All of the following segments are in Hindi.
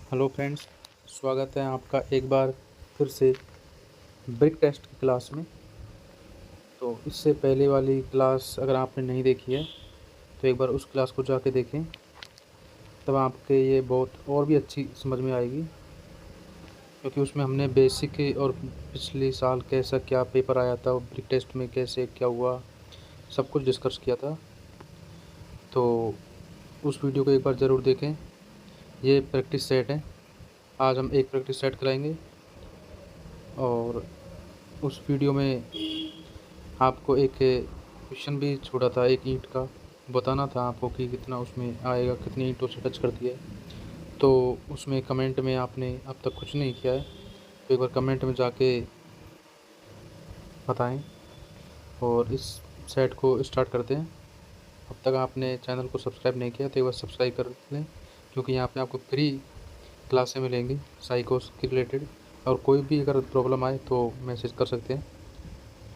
हेलो फ्रेंड्स, स्वागत है आपका एक बार फिर से ब्रिक टेस्ट की क्लास में। तो इससे पहले वाली क्लास अगर आपने नहीं देखी है तो एक बार उस क्लास को जाके देखें, तब आपके ये बहुत और भी अच्छी समझ में आएगी, क्योंकि उसमें हमने बेसिक और पिछले साल कैसा क्या पेपर आया था और ब्रिक टेस्ट में कैसे क्या हुआ, सब कुछ डिस्कस किया था। तो उस वीडियो को एक बार ज़रूर देखें। ये प्रैक्टिस सेट है, आज हम एक प्रैक्टिस सेट कराएंगे और उस वीडियो में आपको एक क्वेश्चन भी छोड़ा था, एक ईंट का बताना था आपको कि कितना उसमें आएगा, कितनी ईंटों से टच करती है। तो उसमें कमेंट में आपने अब तक कुछ नहीं किया है तो एक बार कमेंट में जाके बताएं और इस सेट को स्टार्ट करते हैं। अब तक आपने चैनल को सब्सक्राइब नहीं किया तो एक बार सब्सक्राइब कर लें, क्योंकि यहाँ पे आपको फ्री क्लासें मिलेंगी साइकोस के रिलेटेड। और कोई भी अगर प्रॉब्लम आए तो मैसेज कर सकते हैं,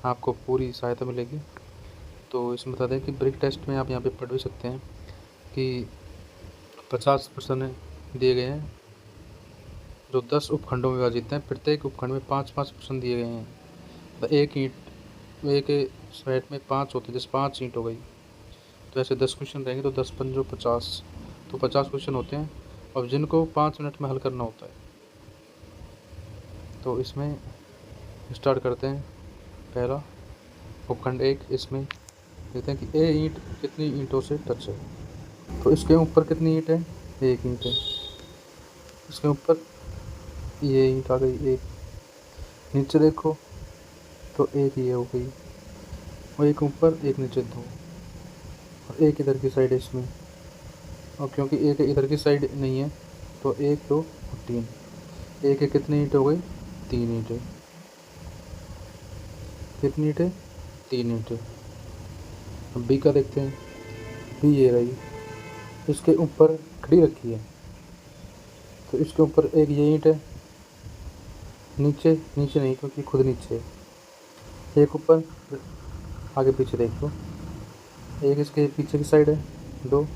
आपको पूरी सहायता मिलेगी। तो इसमें बता दें कि ब्रिक टेस्ट में आप यहाँ पे पढ़ भी सकते हैं कि 50 प्रश्न दिए गए हैं जो 10 उपखंडों में विभाजित हैं। प्रत्येक उपखंड में 5-5 प्रश्न दिए गए हैं। तो एक ईंट, एक सेट में 5 होते हैं, जैसे 5 ईंट हो गई तो ऐसे 10 क्वेश्चन रहेंगे, तो 10 पंजो 50, तो 50 क्वेश्चन होते हैं और जिनको 5 मिनट में हल करना होता है। तो इसमें स्टार्ट करते हैं। पहला उपखंड 1, इसमें देखते हैं कि ए ईंट कितनी ईंटों से टच है। तो इसके ऊपर कितनी ईंट है? एक ईंट है। इसके ऊपर ये ईंट आ गई एक, नीचे देखो तो एक ये हो गई, और एक ऊपर एक नीचे दो, और एक इधर की साइड है इसमें। और क्योंकि एक इधर की साइड नहीं है तो एक, दो और तीन, एक कितनी ईंट हो गई? 3 ईंटें। कितनी ईंटें? 3 ईंटें। अब बी का देखते हैं। बी ये रही, इसके ऊपर खड़ी रखी है तो इसके ऊपर एक ये ईंट है, नीचे नीचे नहीं क्योंकि खुद नीचे है, एक ऊपर, आगे पीछे देख लो, एक इसके पीछे की साइड है, 2,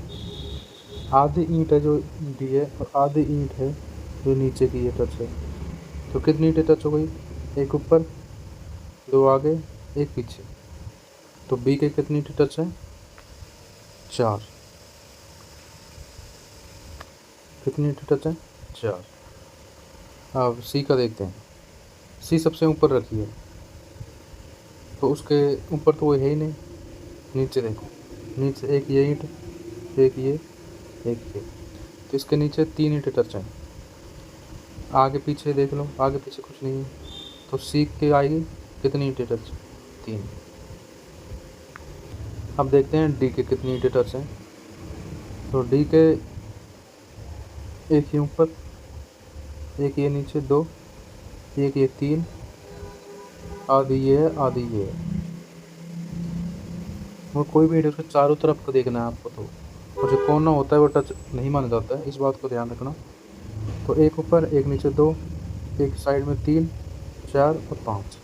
आधी ईंट है जो डी है और आधी ईंट है जो नीचे की है टच है। तो कितनी ईंटें टच हो गई? एक ऊपर, 2 आगे, एक पीछे। तो बी के कितनी ईंटें टच है? 4। कितनी ईंटें टच है? 4। अब सी का देखते हैं। सी सबसे ऊपर रखी है तो उसके ऊपर तो वो है ही नहीं, नीचे देखो, नीचे एक ये ईंट, एक ये, एक ये, तो इसके नीचे 3 ईंटें टच हैं। आगे पीछे देख लो, आगे पीछे कुछ नहीं है, तो सी के आएगी कितनी ईंटें टच? 3। अब देखते हैं डी के कितनी ईंटें टच हैं। तो डी के एक ये ऊपर, एक ये नीचे, 2, एक ये 3, आधी ये है, आधी ये है। वो कोई भी ईंट उसके चारों तरफ को देखना है आपको, तो और जो कोना होता है वो टच नहीं माना जाता है, इस बात को ध्यान रखना। तो एक ऊपर, एक नीचे, 2, एक साइड में 3, 4 और 5।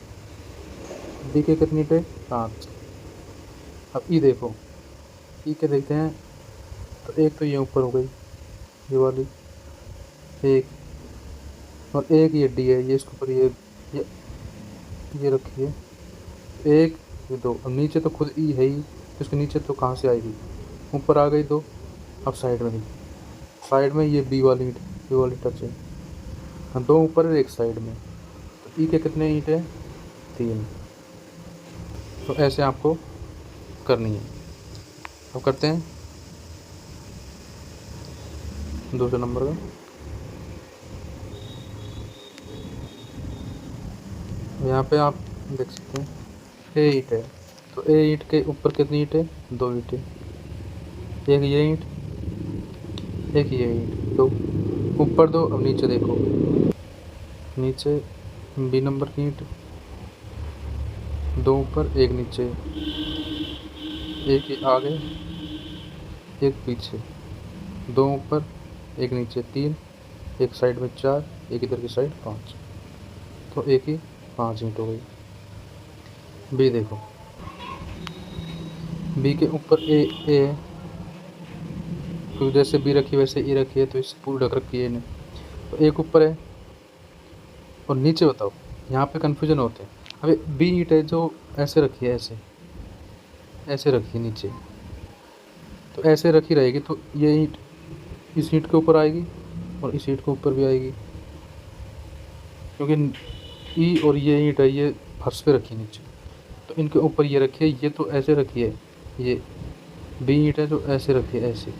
डी के कितनी पे? 5। अब ई देखो, ई के देखते हैं। तो एक तो ये ऊपर हो गई, ये वाली एक, और एक ये डी है, ये इसके ऊपर ये ये रखी है, एक, ये 2। अब नीचे तो खुद ई है ही, तो इसके नीचे तो कहाँ से आएगी? ऊपर आ गई 2। अब साइड में देखो, साइड में ये बी वाली ईंट, बी वाली टच है। हाँ, 2 ऊपर है, एक साइड में। तो ई के कितने ईंट है? 3। तो ऐसे आपको करनी है। अब करते हैं दूसरे नंबर का। यहाँ पे आप देख सकते हैं ए ईंट है, तो ए ईंट के ऊपर कितनी ईंट है? 2 ईंटें, एक ये ईंट, एक ये ईंट, 2 ऊपर, 2। अब नीचे देखो, नीचे बी नंबर की ईंट, 2 ऊपर, एक नीचे, एक आगे, एक पीछे, 2 ऊपर, एक नीचे, 3, एक साइड में 4, एक इधर की साइड 5। तो एक ही 5 ईंट हो गई। बी देखो, बी के ऊपर ए है, क्योंकि जैसे बी रखी वैसे ई रखी है तो इससे पूरी ढक रखी है इन्हें। तो एक ऊपर है और नीचे बताओ, यहाँ पे कन्फ्यूजन होते हैं। अभी बी ईंट है जो ऐसे रखी है, ऐसे ऐसे रखी है नीचे, तो ऐसे रखी रहेगी, तो ये ईंट इस ईंट के ऊपर आएगी और इस ईंट के ऊपर भी आएगी, क्योंकि ई और ये ईंट है ये फर्श पे रखी है नीचे, तो इनके ऊपर ये रखी है, ये तो ऐसे रखी है, ये बी ईंट है जो ऐसे रखी है ऐसे,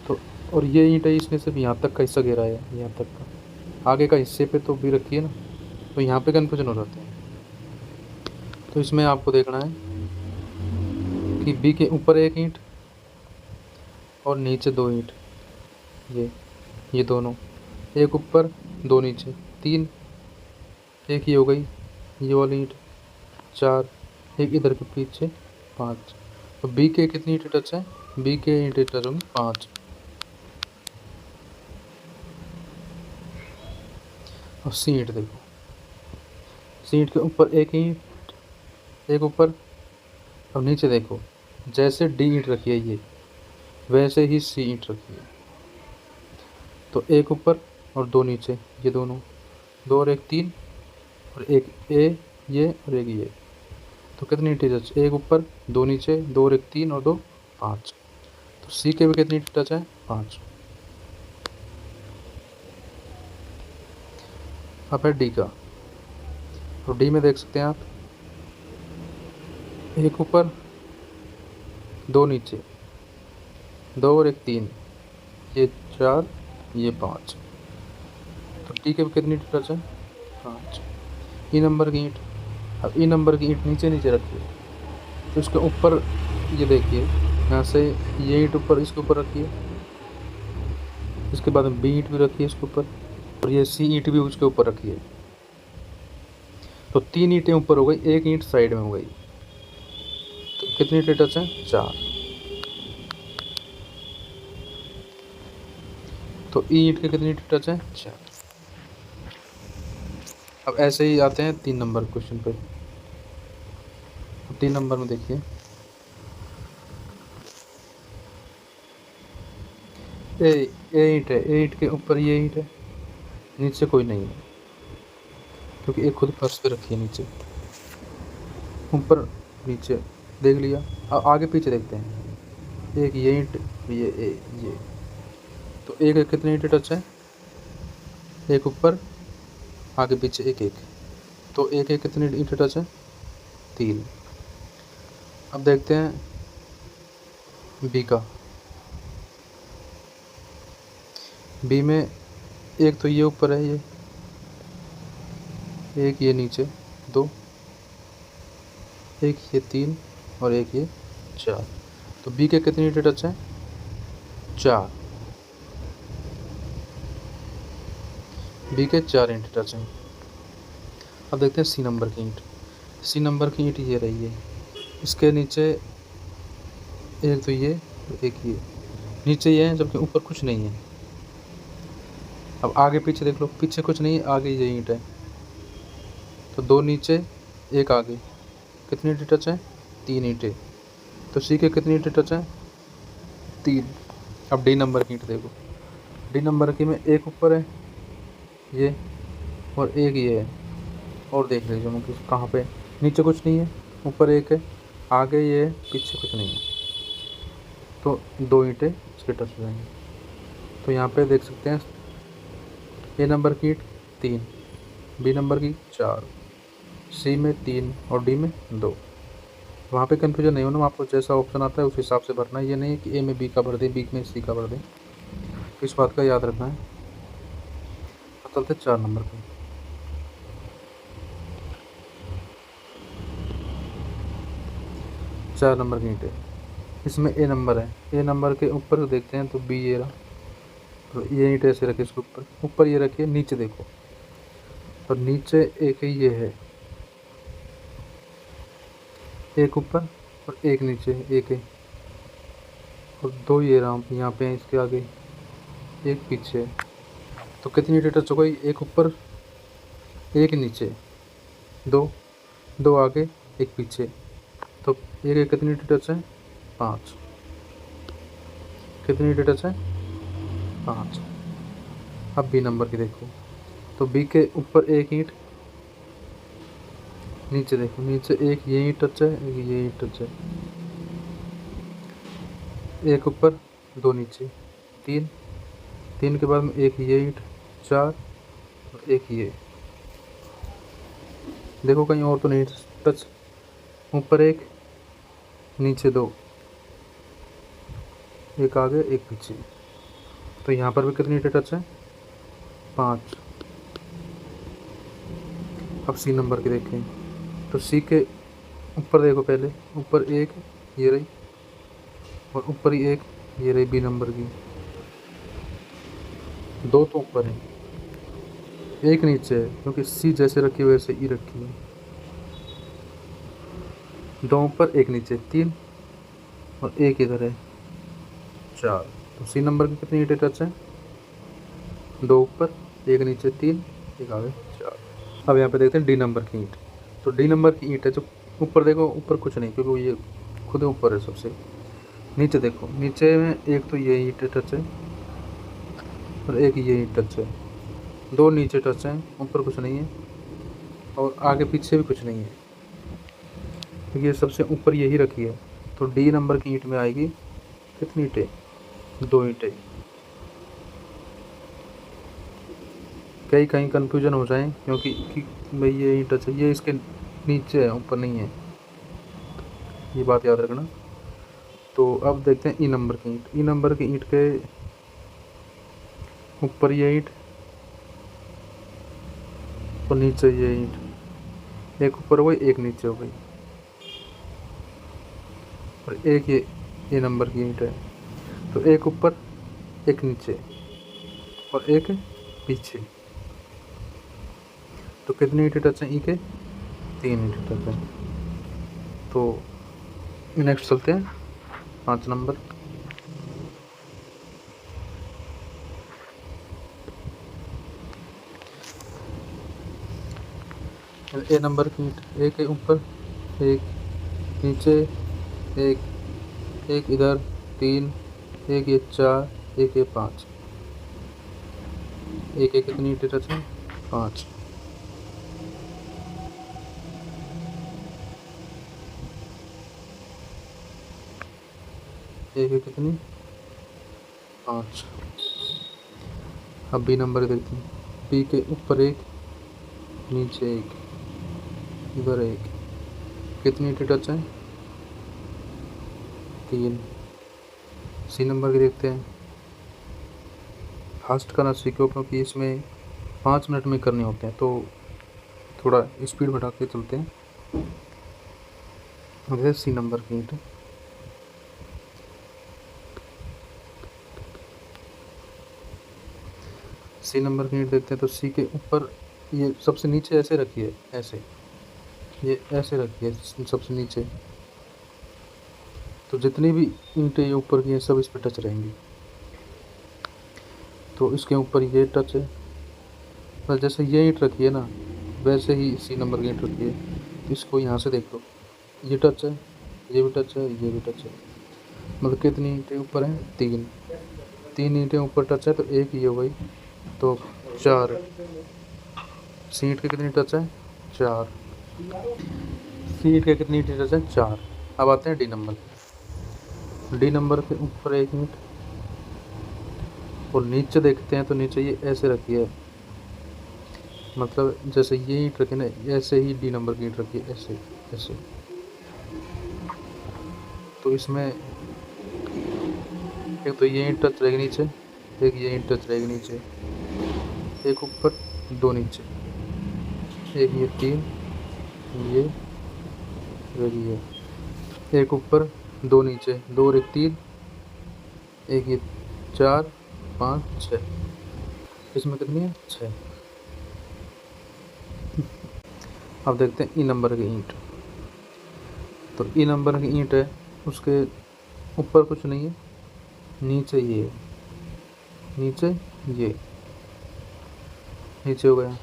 तो और ये ईंट है इसने सिर्फ यहाँ तक का हिस्सा घेरा है, यहाँ तक का, आगे का हिस्से पे तो बी रखी है ना, तो यहाँ पे कन्फ्यूजन हो जाते हैं। तो इसमें आपको देखना है कि बी के ऊपर एक ईंट और नीचे दो ईंट, ये दोनों, एक ऊपर दो नीचे, तीन, एक ये हो गई ये वाली ईंट, चार, एक इधर के पीछे, पाँच। तो बी के कितनी ईंटें टच है, बी के ईंटें टच होंगी 5। और सी ईंट देखो, सी ईंट के ऊपर एक ईंट, एक ऊपर, और नीचे देखो जैसे डी ईंट रखी है ये, वैसे ही सी ईंट रखी है, तो एक ऊपर और दो नीचे, ये दोनों, दो और एक तीन, और एक ये और एक ये, तो कितनी ईंटें टच, एक ऊपर दो नीचे, दो और एक तीन और दो 5, तो सी के भी कितनी ईंटें टच है 5। अब है डी का, तो डी में देख सकते हैं आप, एक ऊपर दो नीचे, दो और एक तीन, ये 4, ये 5, तो डी के भी कितनी टच है 5। ई नंबर की ईंट, अब ई नंबर की ईंट नीचे नीचे रखिए, तो इसके ऊपर ये देखिए, यहाँ से ये ईंट ऊपर इसके ऊपर रखिए, इसके बाद में बी ईंट भी रखिए इसके ऊपर, और ये सी ईंट भी उसके ऊपर रखिए, तो 3 ईंटें ऊपर हो गई, एक ईंट साइड में हो गई, तो कितनी ईंटें टच हैं 4। तो ई ईंट के कितनी ईंटें टच हैं 4। अब ऐसे ही आते हैं 3 नंबर क्वेश्चन पे। 3 नंबर में देखिए, ए ईंट है, ए ईंट के ऊपर ये ईंट है, नीचे कोई नहीं है, क्योंकि एक खुद फर्श पे रखी है नीचे, ऊपर नीचे देख लिया। अब आगे पीछे देखते हैं, एक ये ईंट, ये, तो एक कितनी ईंटें टच है, एक ऊपर, आगे पीछे एक एक, तो एक एक कितनी ईंटें टच है 3। अब देखते हैं बी का, बी में एक तो ये ऊपर है, ये एक, ये नीचे 2, एक ये 3 और एक ये 4, तो बी के कितनी ईंटें टच है 4, बी के 4 ईंटें टच हैं। अब देखते हैं सी नंबर की ईंट, सी नंबर की ईंट ये रही है, इसके नीचे एक तो ये, एक ये, नीचे ये है जबकि ऊपर कुछ नहीं है। अब आगे पीछे देख लो, पीछे कुछ नहीं है, आगे ये ईंट है, तो 2 नीचे एक आगे, कितनी ईंटें टच है 3 ईंटें, तो सी के कितनी ईंटें टच है 3। अब डी नंबर की ईंट देखो, डी नंबर की में एक ऊपर है ये और एक ये है, और देख लीजिए मतलब कहाँ पे, नीचे कुछ नहीं है, ऊपर एक है, आगे ये है, पीछे कुछ नहीं है, तो 2 ईंटें इसके टच हो जाएंगी। तो यहाँ पे देख सकते हैं ए नंबर की ईंट 3, बी नंबर की 4, सी में 3 और डी में 2। वहाँ पे कन्फ्यूजन नहीं होना, आपको जैसा ऑप्शन आता है उस हिसाब से भरना है, ये नहीं है कि ए में बी का भर दें, बी में सी का भर दें, तो इस बात का याद रखना है। अब चलते 4 नंबर पे, 4 नंबर की ईंटें, इसमें ए नंबर है, ए नंबर के ऊपर देखते हैं तो बी ये रहा, तो ये ईंट ऐसे रखे इसके ऊपर, ऊपर ये रखिए, नीचे देखो, और नीचे एक ही ये है, एक ऊपर और एक नीचे, एक है, और 2 ये रहा यहाँ पे, इसके आगे एक पीछे, तो कितनी ईंटें टच हो गई, एक ऊपर एक नीचे, 2, 2 आगे एक पीछे, तो एक कितनी ईंटें टच है 5, कितनी ईंटें टच है 5। अब बी नंबर की देखो, तो बी के ऊपर एक ईंट, नीचे देखो, नीचे एक ये ईंट टच है, एक ये ईंट टच है, एक ऊपर दो नीचे, तीन, तीन के बाद में एक ये ईंट, चार, और एक ये। देखो कहीं और तो नहीं टच, ऊपर एक, नीचे दो, एक आगे एक पीछे, तो यहाँ पर भी कितनी ईंटें टच है? 5। अब सी नंबर की देखें, तो सी के ऊपर देखो, पहले ऊपर एक ये रही, और ऊपर ही एक ये रही बी नंबर की, दो तो ऊपर है, एक नीचे है, क्योंकि सी जैसे रखी है वैसे ई रखी है, दो ऊपर एक नीचे, 3, और एक इधर है, 4। तो सी नंबर की कितनी ईंटें टच है? दो ऊपर, एक नीचे, 3, एक आगे, 4। अब यहाँ पे देखते हैं डी नंबर की ईंट, तो डी नंबर की ईंट है जो ऊपर देखो, ऊपर कुछ नहीं क्योंकि ये खुद ऊपर है सबसे। नीचे देखो, नीचे में एक तो ये ईंट टच है, और एक ये ईंट टच है, दो नीचे टच हैं, ऊपर कुछ नहीं है, और आगे पीछे भी कुछ नहीं है, क्योंकि ये सबसे ऊपर यही रखी है। तो डी नंबर की ईंट में आएगी कितनी ईंटें? 2 ईंटें। कहीं कहीं कन्फ्यूजन हो जाए, क्योंकि भाई ये ईंट टच है, ये इसके नीचे है, ऊपर नहीं है, ये बात याद रखना। तो अब देखते हैं ई नंबर की ईंट। ई नंबर की ईंट के ऊपर ये ईंट, और नीचे ये ईंट, एक ऊपर हो गई, एक नीचे हो गई, और एक ये नंबर की ईंट है, तो एक ऊपर, एक नीचे, और एक पीछे, तो कितनी ईंटें टच हैं ई के? 3 ईंटें टच हैं। तो नेक्स्ट चलते हैं 5 नंबर। ए नंबर की ईंट, एक के ऊपर, एक नीचे, एक इधर, 3, एक ये 4, एक ये 5, एक कितनी ईंटें टच हैं? 5। एक कितनी? 5। अब बी नंबर देखते हैं, बी के ऊपर एक, नीचे एक, इधर एक, कितनी ईंटें टच हैं? 3। सी नंबर की देखते हैं, फास्ट करना सीखो क्योंकि इसमें 5 मिनट में करने होते हैं, तो थोड़ा स्पीड बढ़ा के चलते हैं। अब सी नंबर की ईंट, सी नंबर की ईंट देखते हैं, तो सी के ऊपर ये सबसे नीचे ऐसे रखी है, ऐसे, ये ऐसे रखी है सबसे नीचे, तो जितनी भी ईंटें ये ऊपर की हैं सब इस पर टच रहेंगी। तो इसके ऊपर ये टच है, बस जैसे ये ईंट रखी है ना, वैसे ही सी नंबर की ईंट रखी है। इसको यहाँ से देख लो, ये टच है, ये भी टच है, ये भी टच है, मतलब कितनी ईंटें ऊपर हैं? 3। 3 ईंटें ऊपर टच है, तो एक ये हो गई, तो 4। सीट के कितनी टच है? 4। सीट के कितनी टच है? 4। अब आते हैं डी नंबर। डी नंबर के ऊपर एक ईंट, और नीचे देखते हैं तो नीचे ये ऐसे रखी है, मतलब जैसे ये ईंट रखी ना, ऐसे ही डी नंबर की ईंट रखी है, ऐसे ऐसे। तो इसमें एक तो ये ईंट टच रहेगी नीचे, एक ये ईंट टच रहेगी नीचे, एक ऊपर, दो नीचे, एक ये 3, ये, ये एक ऊपर, दो नीचे, दो और एक 3, एक ये 4, 5, 6, इसमें कितनी है? 6। अब देखते हैं ई नंबर की ईंट। तो ई नंबर की ईंट है, उसके ऊपर कुछ नहीं है, नीचे ये, नीचे ये, नीचे हो गया।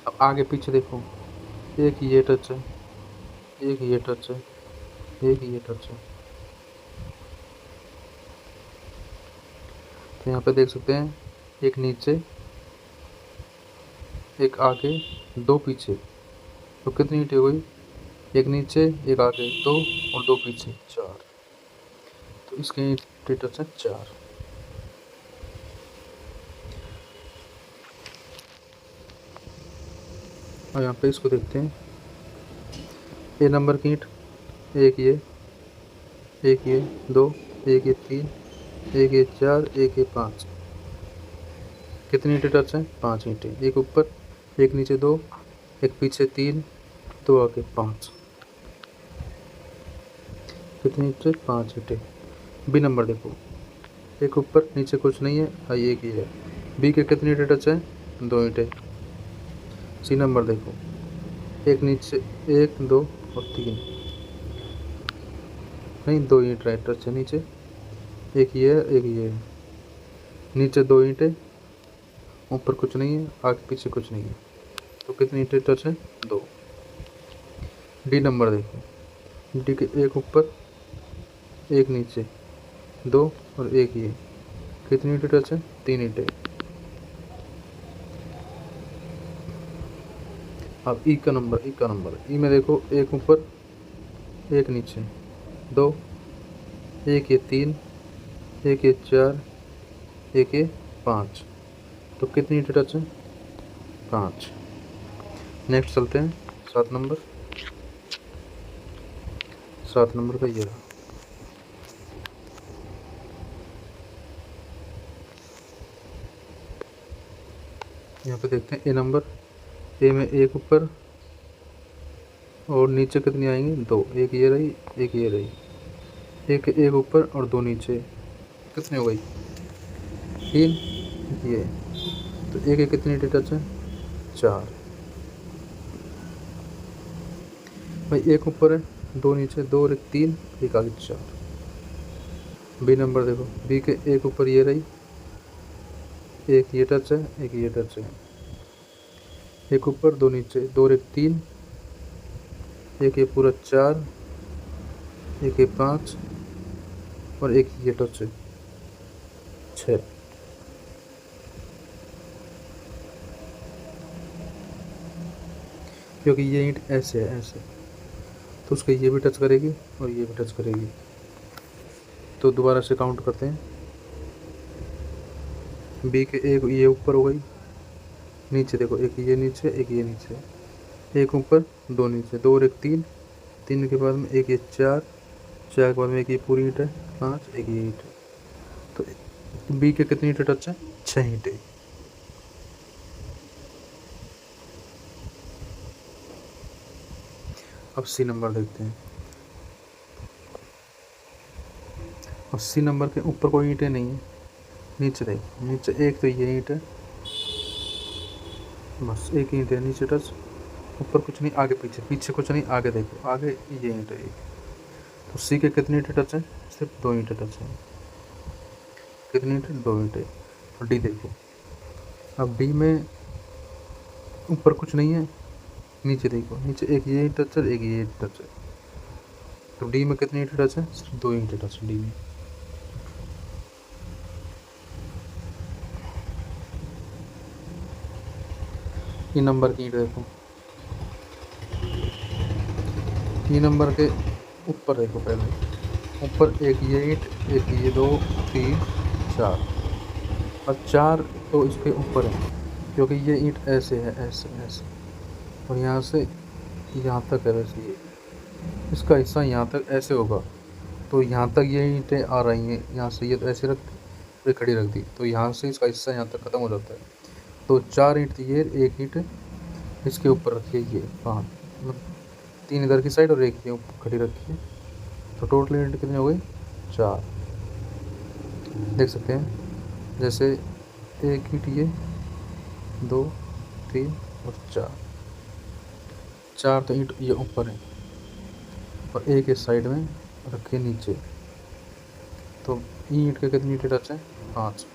अब आगे पीछे देखो, एक ये टच है, एक ये टच है, एक ये टच है। तो यहाँ पे देख सकते हैं एक नीचे, एक आगे, दो पीछे। तो कितनी ईंटें हो गई? एक नीचे, एक आगे, दो और दो पीछे, चार। तो इसके ईंटें टच है 4। और यहाँ पे इसको देखते हैं। ए नंबर की ईंट, एक ये, एक ये, दो, एक ये 3, एक ये 4, एक ये 5। कितनी ईंटें टच हैं? 5 ईंटें। एक ऊपर, एक नीचे, दो, एक पीछे 3, दो आगे 5। कितनी ईंटें? 5 ईंटें। बी नंबर देखो, एक ऊपर, नीचे कुछ नहीं है, आई एक ही है। बी के कितनी ईंटें टच हैं? 2 ईंटें। सी नंबर देखो, एक नीचे, एक, दो और 3, नहीं 2 ईंट राइट टच है नीचे, एक ये है, एक ये है। नीचे 2 ईंटें, ऊपर कुछ नहीं है, आगे पीछे कुछ नहीं है। तो कितनी ईंटें टच है? 2। डी नंबर देखो, डी के एक ऊपर, एक नीचे, 2 और एक ये। कितनी ईंटें टच है? 3 ईंटें। अब ई का नंबर, ई में देखो, एक ऊपर, एक नीचे, 2, एक ये 3, एक ये 4, एक ये 5। तो कितनी ईंटें टच है? 5। नेक्स्ट चलते हैं 7 नंबर। 7 नंबर का ये रहा। यहाँ पे देखते हैं ए नंबर। ए में एक ऊपर और नीचे कितनी आएंगी? 2। एक ये रही, एक ये रही, एक ऊपर और 2 नीचे। कितनी हो गई? 3। ये तो एक कितनी टच है? 4। भाई एक ऊपर है, 2 नीचे, 2 और एक 3, एक आगे 4। बी नंबर देखो, बी के एक ऊपर ये रही, एक ये टच है, एक ये टच है। एक ऊपर, 2 नीचे, 2 और एक 3, एक ये पूरा 4, एक ये 5 और एक ये टच है 6। क्योंकि ये ईंट ऐसे है, ऐसे, तो उसको ये भी टच करेगी और ये भी टच करेगी। तो दोबारा से काउंट करते हैं। बी के एक ये ऊपर हो गई, नीचे देखो, एक ये नीचे, एक ये नीचे, एक ऊपर, 2 नीचे, 2 और एक 3, 3 के बाद में एक ये 4, 4 के बाद में एक ये पूरी ईंट है 5, एक ये ईंट है। तो बी के कितनी ईंटें टच है? 6 ईंटें। अब सी नंबर देखते हैं। और सी नंबर के ऊपर कोई ईंटें नहीं है, नीचे देखो, नीचे एक तो ये ईंट है, बस एक ईंट है नीचे टच, ऊपर कुछ नहीं, आगे पीछे, पीछे कुछ नहीं, आगे देखो, आगे ये ईंट है एक। तो सी के कितनी ईंटें टच है? सिर्फ 2 ईंटें टच है। कितनी ईंटें? 2 ईंटें। और डी देखो, अब डी में ऊपर कुछ नहीं है, नीचे देखो, नीचे एक ये टच है, एक ये टच है। तो डी में कितनी ईंटें टच है? सिर्फ 2 ईंटें टच है डी में। ई नंबर की ईंट देखो, ई नंबर के ऊपर देखो, पहले ऊपर एक ये ईंट, एक ये 2, 3, 4 और 4 तो इसके ऊपर है, क्योंकि ये ईंट ऐसे है, ऐसे ऐसे, और यहाँ से यहाँ तक है, वैसे ये इसका हिस्सा यहाँ तक ऐसे होगा। तो यहाँ तक ये ईंटें आ रही हैं, यहाँ से ये तो ऐसे रख दी, खड़ी रख दी, तो यहाँ से इसका हिस्सा यहाँ तक ख़त्म हो जाता है। तो 4 ईंट थी ये, एक ईंट इसके ऊपर रखी है, ये 5, मतलब 3 इधर की साइड और एक ये ऊपर खड़ी रखी है। तो टोटल ईंट कितनी हो गई? 4। देख सकते हैं, जैसे एक ईंट ये, 2, 3 और 4, 4 तो ईंट ये ऊपर है और एक इस साइड में रखी नीचे। तो ईंट के कितनी ईंटें टच हैं? 5।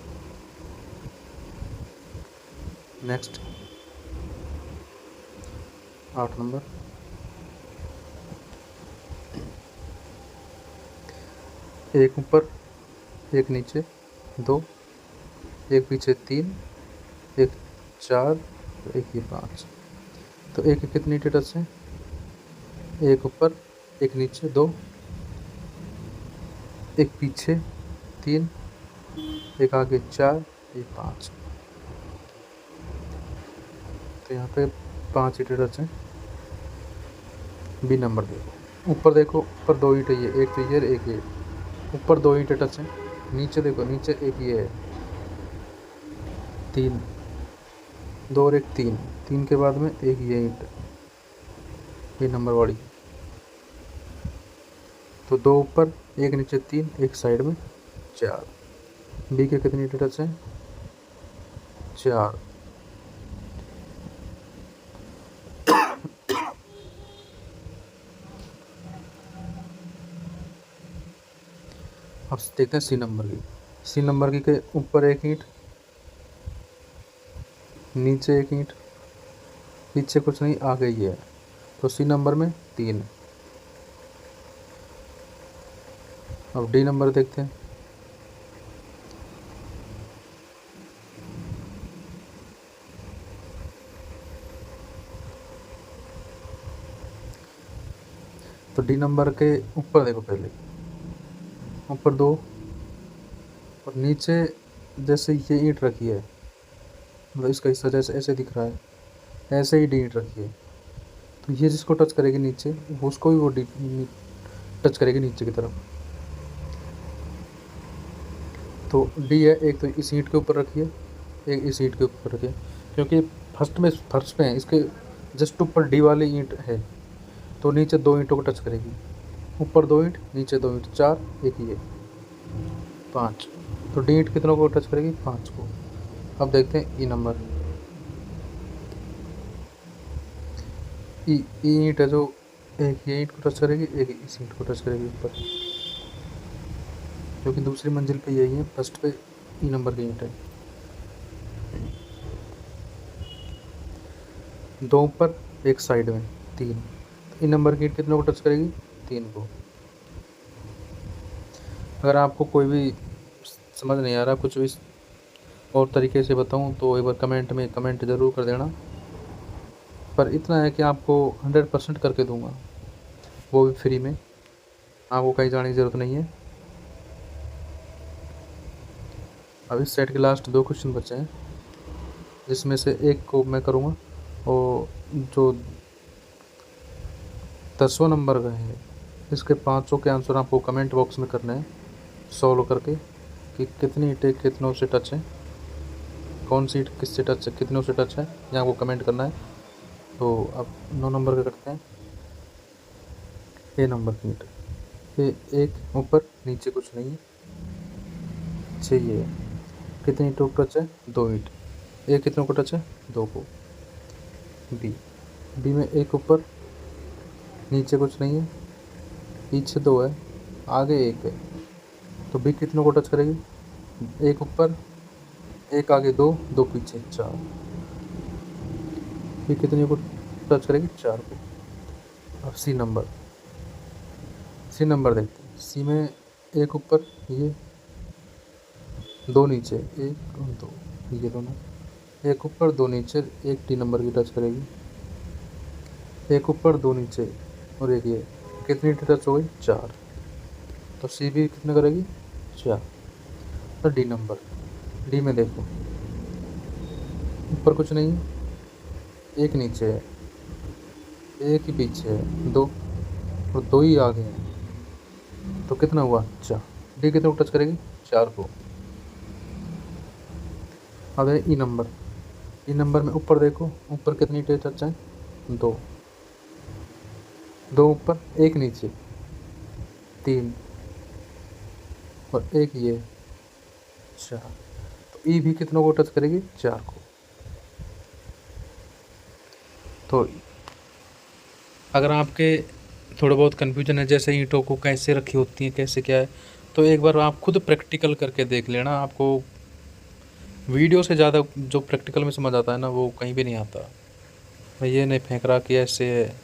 Next 8 number. एक ऊपर, एक नीचे, 2, एक पीछे 3, एक 4, एक ये 5। तो एक कितनी ईंटें टच हैं? एक ऊपर, एक नीचे 2, एक पीछे 3, एक आगे 4, एक 5। तो यहाँ पे 5 ईंटें टच हैं। बी नंबर देखो, ऊपर देखो, ऊपर 2 ईंटें, ये एक तो ये एक ये, ऊपर 2 ईंटें टच हैं। नीचे देखो, नीचे एक ये है 3, 2 और एक 3, 3 के बाद में एक ये ईंट, ये नंबर वाली। तो 2 ऊपर, एक नीचे 3, एक साइड में 4। बी के कितनी ईंटें टच हैं? 4। अब देखते हैं सी नंबर की। सी नंबर की के ऊपर एक ईंट, नीचे एक ईंट, पीछे कुछ नहीं, आगे ही है। तो सी नंबर में 3। अब डी नंबर देखते हैं। तो डी नंबर के ऊपर देखो, पहले ऊपर 2 और नीचे जैसे ये ईंट रखी है, मतलब इसका हिस्सा जैसे ऐसे दिख रहा है, ऐसे ही डी ईंट रखी है। तो ये जिसको टच करेगी नीचे, उसको भी वो डी टच करेगी नीचे की तरफ। तो डी है, एक तो इस ईंट के ऊपर रखी है, एक इस ईंट के ऊपर रखी है, क्योंकि फर्स्ट में इसके जस्ट ऊपर डी वाली ईंट है। तो नीचे 2 ईंटों को टच करेगी, ऊपर 2 ईंट, नीचे 2 ईंट, 4, एक ये 5। तो डी ईंट कितनों को टच करेगी? 5 को। अब देखते हैं ई नंबर। ई ईंट है जो एक ये ईंट को टच करेगी, एक इस ईंट को टच करेगी ऊपर, क्योंकि दूसरी मंजिल पे यही है, फर्स्ट पे ई नंबर की ईंट है। 2 ऊपर, एक साइड में 3। ई नंबर की ईंट कितनों को टच करेगी? 3 को। अगर आपको कोई भी समझ नहीं आ रहा, कुछ भी और तरीके से बताऊं, तो एक बार कमेंट में कमेंट ज़रूर कर देना। पर इतना है कि आपको 100% करके दूंगा, वो भी फ्री में, आपको कहीं जाने की ज़रूरत नहीं है। अब इस सेट के लास्ट 2 क्वेश्चन बचे हैं, जिसमें से एक को मैं करूँगा, और जो 10वां नंबर का है, इसके 5 के आंसर आपको कमेंट बॉक्स में करने हैं, सॉल्व करके, कि कितनी ईंटें कितनों से टच है, कौन सी ईंट किससे टच है, कितनों से टच है, ये आपको कमेंट करना है। तो अब 9 नंबर का करते हैं। ए नंबर की ईंट, ये एक ऊपर, नीचे कुछ नहीं है, चाहिए। कितनी ईंटों को टच है? 2 ईंट। ए कितनों को टच है? 2 को। बी में एक ऊपर, नीचे कुछ नहीं है, पीछे 2 है, आगे 1 है। तो बी कितनों को टच करेगी? एक ऊपर, एक आगे 2, 2 पीछे 4। बी कितने को टच करेगी? 4 को। अब सी नंबर देखते हैं। सी में एक ऊपर, ये 2 नीचे, 1 और 2, ये दोनों, एक ऊपर 2 नीचे, एक डी नंबर की टच करेगी, एक ऊपर 2 नीचे और एक ये, कितनी टच हो गई? 4। तो सी भी कितने करेगी? 4। तो डी नंबर, डी में देखो, ऊपर कुछ नहीं है, एक नीचे है, एक ही पीछे है 2, और 2 ही आगे हैं। तो कितना हुआ? 4। डी कितने को टच करेगी? 4 को। अब है ई नंबर। ई नंबर में ऊपर देखो, ऊपर कितनी टच हैं? 2, 2 ऊपर, एक नीचे 3, और एक ये 4। तो ई भी कितनों को टच करेगी? 4 को। तो अगर आपके थोड़ा बहुत कन्फ्यूजन है, जैसे ईंटों को कैसे रखी होती हैं, कैसे क्या है, तो एक बार आप खुद प्रैक्टिकल करके देख लेना। आपको वीडियो से ज़्यादा जो प्रैक्टिकल में समझ आता है ना, वो कहीं भी नहीं आता। मैं ये नहीं फेंक रहा कि ऐसे है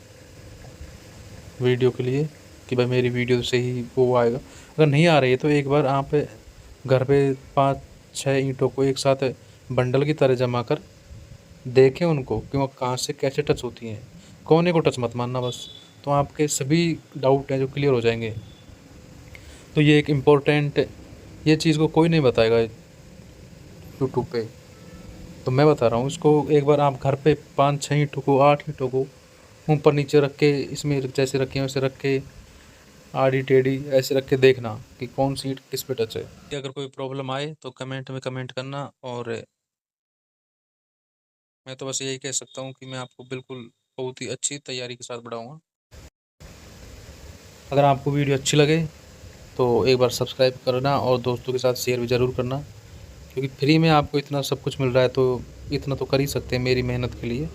वीडियो के लिए, कि भाई मेरी वीडियो से ही वो आएगा। अगर नहीं आ रही है तो एक बार आप घर पे 6 ईंटों को एक साथ बंडल की तरह जमा कर देखें उनको कि वो कहाँ से कैसे टच होती हैं। कोने को टच मत मारना बस, तो आपके सभी डाउट हैं जो क्लियर हो जाएंगे। तो ये एक इम्पोर्टेंट, ये चीज़ को कोई नहीं बताएगा यूट्यूब पे, तो मैं बता रहा हूँ इसको। एक बार आप घर पे 5-6 ईंटों को, 8 ईंटों को ऊपर नीचे रख के, इसमें जैसे रखे हैं वैसे रख के, आड़ी टेढ़ी ऐसे रख के देखना कि कौन सी ईंट किस पे टच है। अगर कोई प्रॉब्लम आए तो कमेंट में कमेंट करना, और मैं तो बस यही कह सकता हूँ कि मैं आपको बिल्कुल बहुत ही अच्छी तैयारी के साथ बढ़ाऊँगा। अगर आपको वीडियो अच्छी लगे तो एक बार सब्सक्राइब करना और दोस्तों के साथ शेयर भी ज़रूर करना, क्योंकि फ्री में आपको इतना सब कुछ मिल रहा है तो इतना तो कर ही सकते हैं मेरी मेहनत के लिए।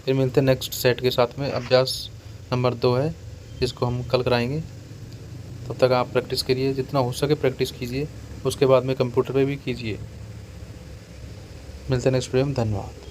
फिर मिलते हैं नेक्स्ट सेट के साथ में। अभ्यास नंबर 2 है जिसको हम कल कराएंगे। तब तक आप प्रैक्टिस करिए, जितना हो सके प्रैक्टिस कीजिए, उसके बाद में कंप्यूटर पे भी कीजिए। मिलते हैं नेक्स्ट वीडियो में। धन्यवाद।